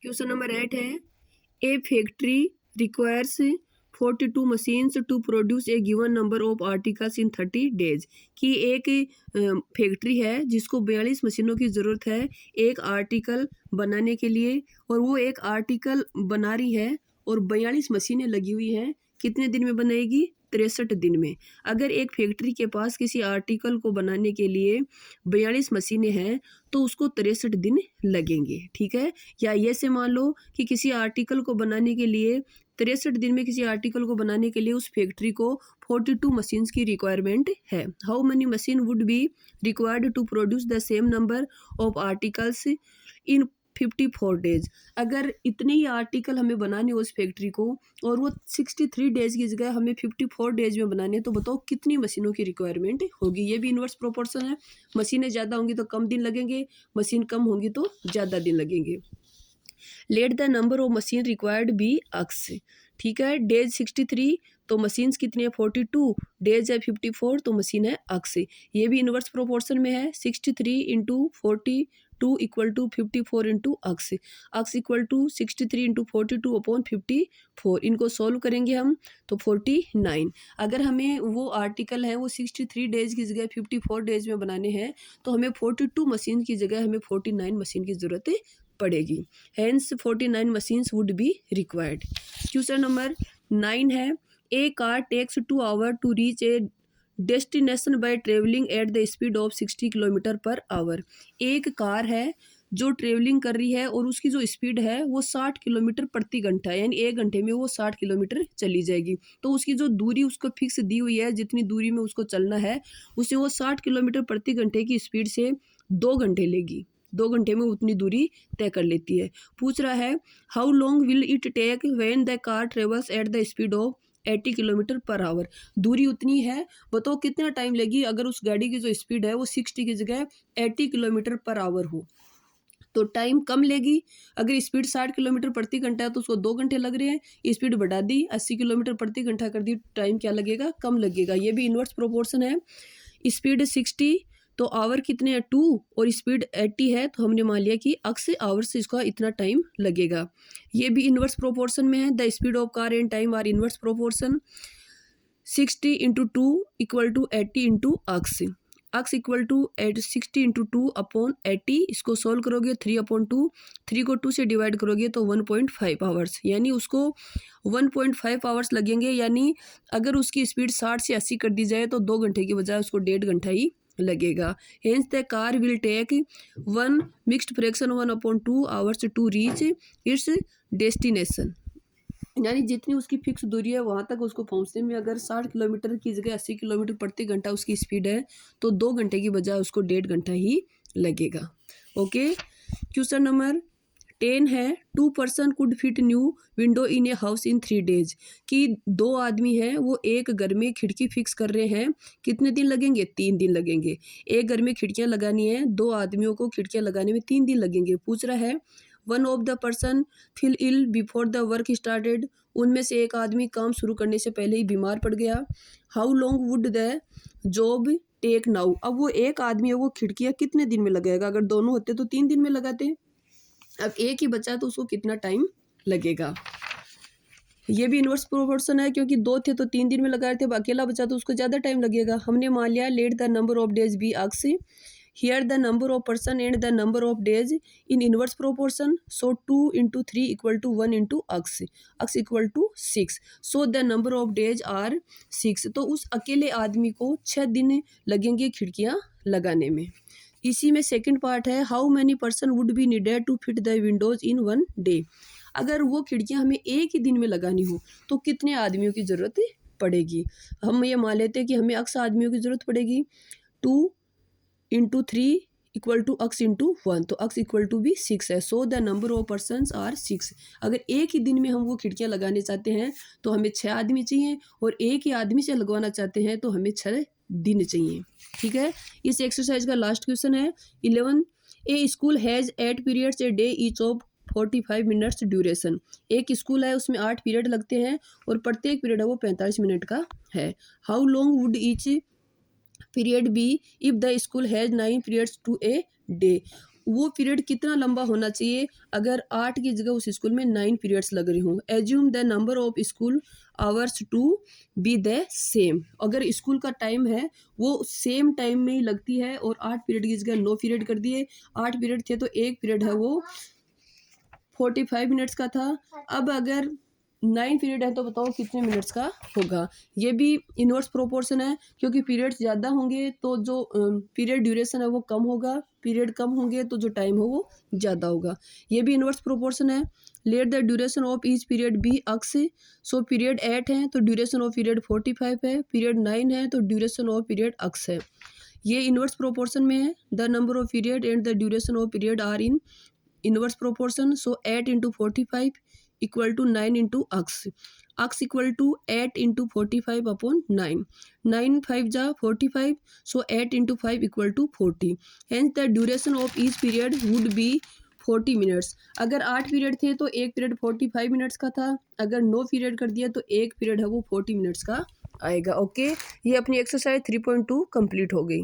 Question number 8 है a factory requires 42 machines to produce a given number of articles in 30 days. कि एक factory है जिसको 42 मशीनों की ज़रूरत है एक आर्टिकल बनाने के लिए, और वो एक आर्टिकल बना रही है और 42 मशीनें लगी हुई हैं। कितने दिन में बनाएगी? 63 दिन में। अगर एक फैक्ट्री के पास किसी आर्टिकल को बनाने के लिए 42 मशीनें हैं तो उसको 63 दिन लगेंगे। ठीक है, या ये से मान लो कि किसी आर्टिकल को बनाने के लिए 63 दिन में किसी आर्टिकल को बनाने के लिए उस फैक्ट्री को 42 मशीन्स की रिक्वायरमेंट है। How many machine would be required to produce the same number of articles in 54 days. अगर इतने ही आर्टिकल हमें बनाने उस फैक्ट्री को और वो 63 डेज की जगह हमें 54 डेज में बनाने, तो बताओ कितनी मशीनों की रिक्वायरमेंट होगी। ये भी इन्वर्स प्रोपोर्शन है। मशीनें ज़्यादा होंगी तो कम दिन लगेंगे, मशीन कम होंगी तो ज़्यादा दिन लगेंगे। Let the number of machine required be X. ठीक है, डेज 63 तो मशीन्स कितनी है 42, डेज है 54 तो मशीन है एक्स। ये भी इन्वर्स प्रोपोर्शन में है। 63 into 42 equal to 54 into X. X equal to 63 into 42 upon 54। इनको सॉल्व करेंगे हम तो 49। अगर हमें वो आर्टिकल है वो 63 डेज की जगह 54 डेज में बनाने हैं तो हमें 42 मशीन की जगह हमें 49 मशीन की ज़रूरत पड़ेगी। Hence 49 machines would be required. Question number 9 है a car takes 2 hour to reach a destination by travelling at the speed of 60 kilometre per hour. एक कार है जो ट्रेवलिंग कर रही है और उसकी जो स्पीड है वो 60 किलोमीटर प्रति घंटा है, यानी 1 घंटे में वो 60 किलोमीटर चली जाएगी। तो उसकी जो दूरी उसको फिक्स दी हुई है, जितनी दूरी में उसको चलना है उसे वो 60 किलोमीटर प्रति घंटे की स्पीड से 2 घंटे लेगी। 2 घंटे में उतनी दूरी तय कर लेती है। पूछ रहा है how long will it take when the car travels at the speed of 80 kilometre per hour. दूरी उतनी है, बताओ कितना टाइम लेगी अगर उस गाड़ी की जो स्पीड है वो 60 की जगह 80 किलोमीटर पर आवर हो, तो टाइम कम लेगी। अगर स्पीड 60 किलोमीटर प्रति घंटा है तो उसको 2 घंटे लग रहे हैं। स्पीड बढ़ा दी 80 किलोमीटर प्रति घंटा कर दी, टाइम क्या लगेगा? कम लगेगा। ये भी इन्वर्स प्रोपोर्शन है। स्पीड 60 तो आवर कितने हैं 2 और स्पीड 80 है तो हमने मान लिया कि अक्स आवर से इसका इतना टाइम लगेगा। ये भी इन्वर्स प्रोपोर्शन में है। The speed of car and time are inverse proportion. 60 into 2 equal to 80 into X. X equal to 60 into 2 upon 80। इसको सोल्व करोगे 3 अपॉन 2, 3 को 2 से डिवाइड करोगे तो 1.5 आवर्स, यानी उसको 1.5 आवर्स लगेंगे। यानी अगर उसकी स्पीड 60 से 80 कर दी जाए तो 2 घंटे की बजाय उसको 1.5 घंटा ही लगेगा। Hence the car will take 1 mixed fraction 1/2 hours to reach its destination. यानी जितनी उसकी फिक्स दूरी है वहाँ तक उसको पहुँचने में अगर 60 किलोमीटर की जगह 80 किलोमीटर प्रति घंटा उसकी स्पीड है तो 2 घंटे की बजाय उसको 1.5 घंटा ही लगेगा। ओके, क्वेश्चन नंबर 10 है 2 person could fit new window in a house in 3 days. कि 2 आदमी हैं वो एक घर में खिड़की फिक्स कर रहे हैं। कितने दिन लगेंगे? 3 दिन लगेंगे। एक घर में खिड़कियां लगानी है, 2 आदमियों को खिड़कियां लगाने में 3 दिन लगेंगे। पूछ रहा है one of the person feel ill before the work started. उनमें से एक आदमी काम शुरू करने से पहले ही बीमार पड़ गया। How long would the job take now. अब वो एक आदमी है वो खिड़कियां कितने दिन में लगाएगा? अगर दोनों होते तो 3 दिन में लगाते, अब एक ही बचा तो उसको कितना टाइम लगेगा? ये भी इन्वर्स प्रोपोर्शन है, क्योंकि 2 थे तो 3 दिन में लगा रहे थे, अब अकेला बचा तो उसको ज़्यादा टाइम लगेगा। हमने मान लिया let the number of days be X. Here the number of person and the number of days in inverse proportion. So 2 into 3 equal to 1 into X. X equal to 6। So the number of days are 6। तो उस अकेले आदमी को 6 दिन लगेंगे खिड़कियाँ लगाने में। इसी में सेकंड पार्ट है how many person would be needed to fit the windows in 1 day. अगर वो खिड़कियां हमें एक ही दिन में लगानी हो तो कितने आदमियों की ज़रूरत पड़ेगी? हम ये मान लेते हैं कि हमें अक्स आदमियों की ज़रूरत पड़ेगी। 2 into 3 equal to X into 1, तो अक्स इक्वल टू भी 6 है। So the number of persons are 6। अगर एक ही दिन में हम वो खिड़कियां लगाने चाहते हैं तो हमें 6 आदमी चाहिए, और एक ही आदमी से लगवाना चाहते हैं तो हमें 6 दिन चाहिए। ठीक है, इस एक्सरसाइज का लास्ट क्वेश्चन है 11। A school has 8 periods a day each of 45 minutes duration. एक स्कूल है उसमें 8 पीरियड लगते हैं और प्रत्येक पीरियड है वो 45 मिनट का है। How long would each period be if the school has 9 periods to a day. वो पीरियड कितना लंबा होना चाहिए अगर 8 की जगह उस स्कूल में 9 पीरियड्स लग रहे हों। Assume the number of school hours to be the same. अगर स्कूल का टाइम है वो सेम टाइम में ही लगती है और 8 पीरियड की जगह 9 पीरियड कर दिए। 8 पीरियड थे तो एक पीरियड है वो 45 मिनट्स का था। अब अगर 9 पीरियड है तो बताओ कितने मिनट्स का होगा। ये भी इनवर्स प्रोपोर्शन है, क्योंकि पीरियड्स ज़्यादा होंगे तो जो पीरियड ड्यूरेशन है वो कम होगा, पीरियड कम होंगे तो जो टाइम हो वो ज़्यादा होगा। ये भी इनवर्स प्रोपोर्शन है। Let the duration of each period be x. So period 8 है तो ड्यूरेशन ऑफ पीरियड 45 है, पीरियड 9 है तो ड्यूरेशन ऑफ पीरियड अक्स है। ये इनवर्स प्रोपोर्शन में है। The number of period and the duration of period are in inverse proportion. So 8 into 45 equal to 9 into x. X equal to 8 into 45 upon 9। 9 5 जा 45, so 8 into 5 equal to 40। Hence the duration of each period would be 40 minutes. अगर 8 period थे तो एक period 45 minutes का था, अगर 9 period कर दिया तो एक पीरियड है वो 40 मिनट्स का आएगा। ओके, ये अपनी एक्सरसाइज 3.2 कंप्लीट हो गई।